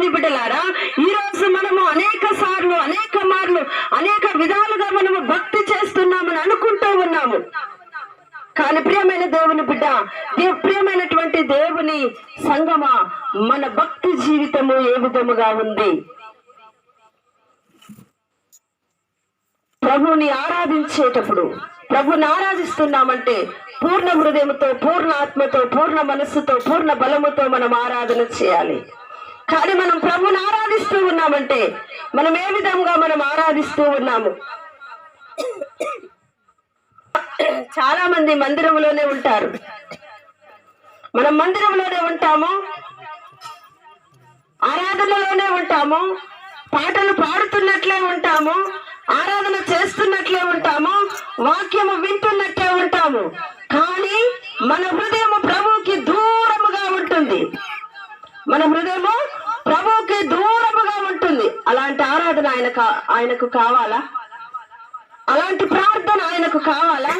దేవుని బిడ్డలారా, ఈ రోజు మనము అనేక సార్లు, అనేక మార్లు, అనేక విధాలుగా మనము భక్తి చేస్తున్నామని అనుకుంటూ ఉన్నాము. కానీ ప్రియమైన దేవుని బిడ్డ, ప్రియమైనటువంటి దేవుని సంగమా, మన భక్తి జీవితము ఏ విధముగా ఉంది? ప్రభుని ఆరాధించేటప్పుడు, ప్రభుని ఆరాధిస్తున్నామంటే పూర్ణ హృదయంతో, పూర్ణ ఆత్మతో, పూర్ణ మనస్సుతో, పూర్ణ బలముతో మనం ఆరాధన చేయాలి. కానీ మనం ప్రభుని ఆరాధిస్తూ ఉన్నామంటే మనం ఏ విధంగా మనం ఆరాధిస్తూ ఉన్నాము? చాలా మంది మందిరంలోనే ఉంటారు. మనం మందిరంలోనే ఉంటాము, ఆరాధనలోనే ఉంటాము, పాటలు పాడుతున్నట్లే ఉంటాము, ఆరాధన చేస్తున్నట్లే ఉంటాము, వాక్యము వింటున్నట్లే ఉంటాము. కానీ మన హృదయము ప్రభువుకి దూరముగా ఉంటుంది. మన హృదయము ప్రభువుకి దూరముగా ఉంటుంది. అలాంటి ఆరాధన ఆయనకు కావాలా? అలాంటి ప్రార్థన ఆయనకు కావాలా?